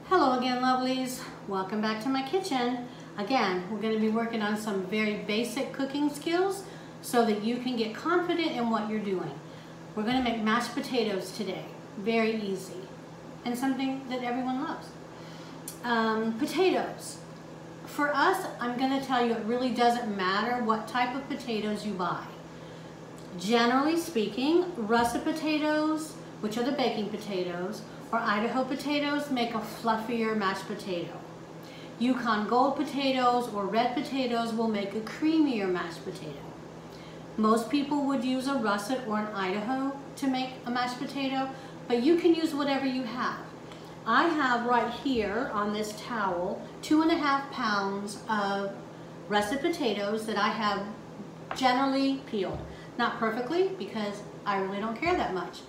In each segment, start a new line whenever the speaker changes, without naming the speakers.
Hello again, lovelies. Welcome back to my kitchen. Again, we're going to be working on some very basic cooking skills so that you can get confident in what you're doing. We're going to make mashed potatoes today. Very easy. And something that everyone loves. Potatoes. For us, I'm going to tell you it really doesn't matter what type of potatoes you buy. Generally speaking, russet potatoes, which are the baking potatoes, or Idaho potatoes make a fluffier mashed potato. Yukon Gold potatoes or red potatoes will make a creamier mashed potato. Most people would use a russet or an Idaho to make a mashed potato, but you can use whatever you have. I have right here on this towel 2.5 pounds of russet potatoes that I have generally peeled. Not perfectly, because I really don't care that much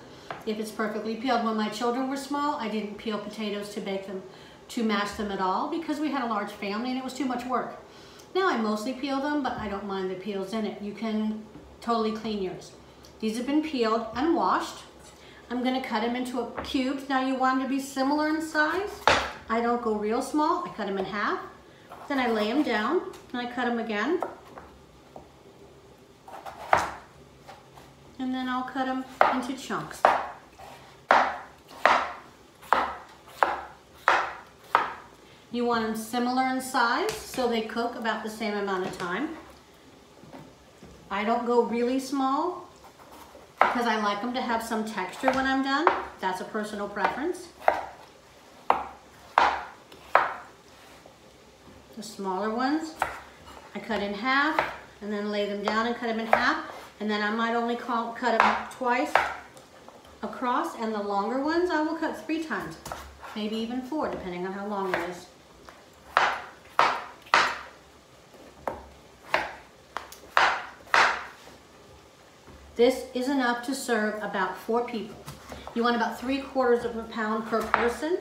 if it's perfectly peeled. When my children were small, I didn't peel potatoes to bake them, to mash them at all, because we had a large family and it was too much work. Now I mostly peel them, but I don't mind the peels in it. You can totally clean yours. These have been peeled and washed. I'm gonna cut them into cubes. Now you want them to be similar in size. I don't go real small, I cut them in half. Then I lay them down and I cut them again. And then I'll cut them into chunks. You want them similar in size so they cook about the same amount of time. I don't go really small because I like them to have some texture when I'm done. That's a personal preference. The smaller ones, I cut in half and then lay them down and cut them in half. And then I might only cut them twice across, and the longer ones I will cut 3 times, maybe even 4, depending on how long it is. This is enough to serve about 4 people. You want about 3/4 of a pound per person.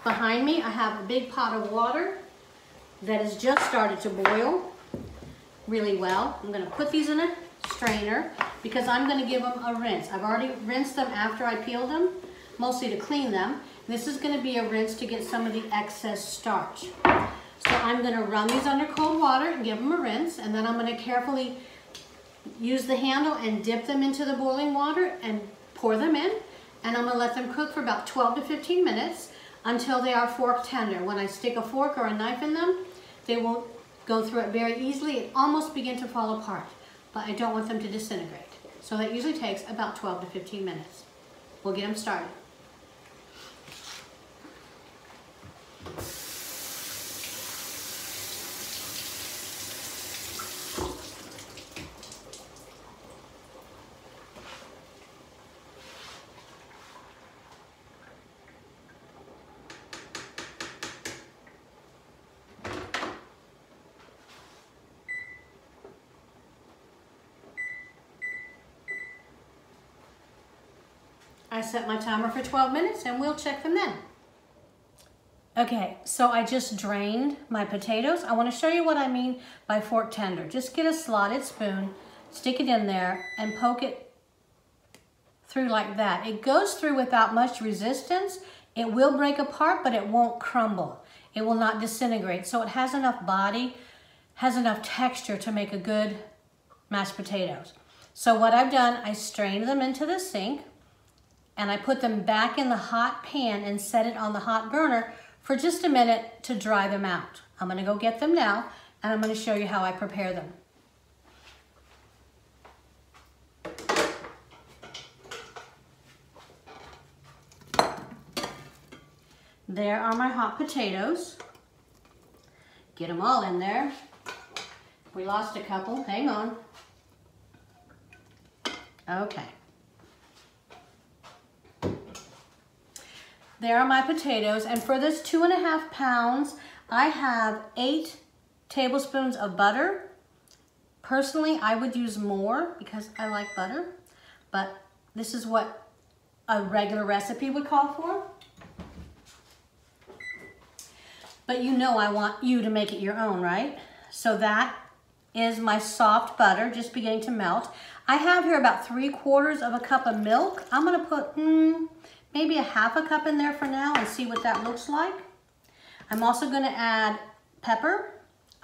Behind me, I have a big pot of water that has just started to boil really well. I'm gonna put these in a strainer because I'm gonna give them a rinse. I've already rinsed them after I peeled them, mostly to clean them. This is gonna be a rinse to get some of the excess starch. So I'm gonna run these under cold water and give them a rinse, and then I'm gonna carefully use the handle and dip them into the boiling water and pour them in, and I'm gonna let them cook for about 12 to 15 minutes until they are fork tender. When I stick a fork or a knife in them, they won't go through it very easily and almost begin to fall apart, but I don't want them to disintegrate. So that usually takes about 12 to 15 minutes. We'll get them started. I set my timer for 12 minutes and we'll check them then. Okay, so I just drained my potatoes. I want to show you what I mean by fork tender. Just get a slotted spoon, stick it in there, and poke it through like that. It goes through without much resistance. It will break apart, but it won't crumble. It will not disintegrate. So it has enough body, has enough texture to make a good mashed potatoes. So what I've done, I strained them into the sink, and I put them back in the hot pan and set it on the hot burner for just a minute to dry them out. I'm gonna go get them now, and I'm gonna show you how I prepare them. There are my hot potatoes. Get them all in there. We lost a couple, hang on. Okay. There are my potatoes, and for this 2.5 pounds, I have 8 tablespoons of butter. Personally, I would use more because I like butter, but this is what a regular recipe would call for. But you know I want you to make it your own, right? So that is my soft butter, just beginning to melt. I have here about 3/4 of a cup of milk. I'm gonna put maybe a half a cup in there for now and see what that looks like. I'm also going to add pepper,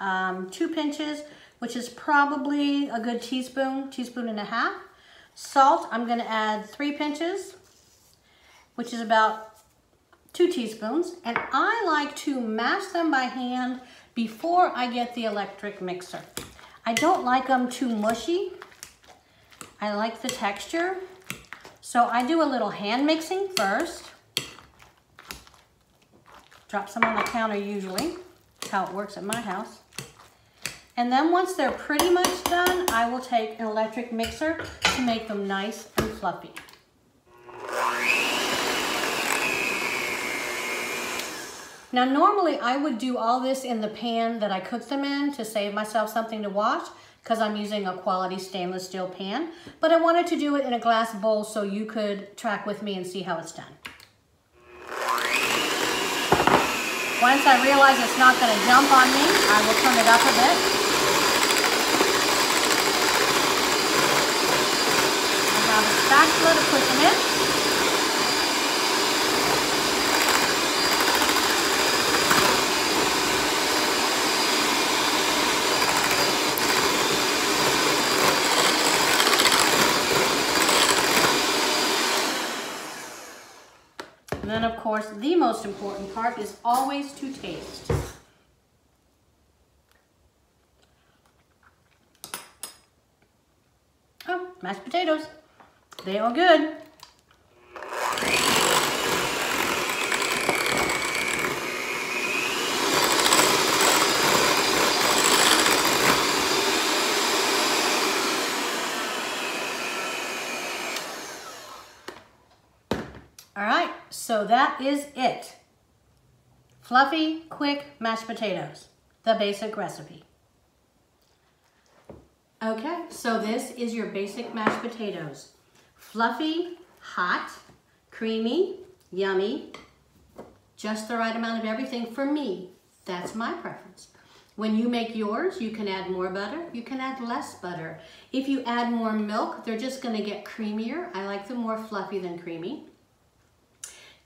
2 pinches, which is probably a good teaspoon and a half. Salt, I'm going to add 3 pinches, which is about 2 teaspoons. And I like to mash them by hand before I get the electric mixer. I don't like them too mushy. I like the texture. So I do a little hand mixing first. Drop some on the counter usually. That's how it works at my house. And then once they're pretty much done, I will take an electric mixer to make them nice and fluffy. Now normally I would do all this in the pan that I cook them in to save myself something to wash because I'm using a quality stainless steel pan, but I wanted to do it in a glass bowl so you could track with me and see how it's done. Once I realize it's not going to jump on me, I will turn it up a bit. I have a spatula to put them in. And then, of course, the most important part is always to taste. Oh, mashed potatoes. They are good. All right, so that is it. Fluffy, quick mashed potatoes, the basic recipe. Okay, so this is your basic mashed potatoes. Fluffy, hot, creamy, yummy, just the right amount of everything for me. That's my preference. When you make yours, you can add more butter, you can add less butter. If you add more milk, they're just gonna get creamier. I like them more fluffy than creamy.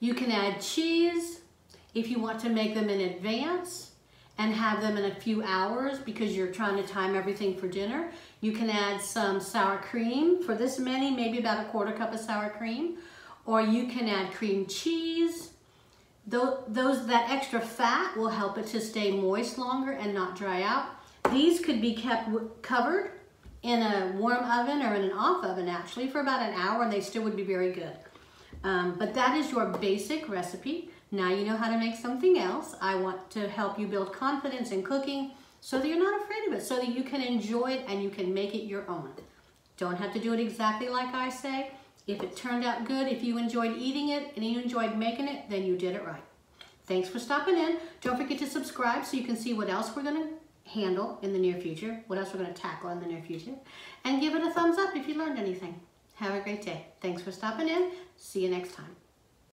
You can add cheese if you want to make them in advance and have them in a few hours because you're trying to time everything for dinner. You can add some sour cream. For this many, maybe about a 1/4 cup of sour cream. Or you can add cream cheese. That extra fat will help it to stay moist longer and not dry out. These could be kept covered in a warm oven or in an off oven actually for about an hour and they still would be very good. But that is your basic recipe. Now you know how to make something else. I want to help you build confidence in cooking so that you're not afraid of it, so that you can enjoy it and you can make it your own. Don't have to do it exactly like I say. If it turned out good, if you enjoyed eating it and you enjoyed making it, then you did it right. Thanks for stopping in. Don't forget to subscribe so you can see what else we're going to handle in the near future, what else we're going to tackle in the near future, and give it a thumbs up if you learned anything. Have a great day. Thanks for stopping in. See you next time.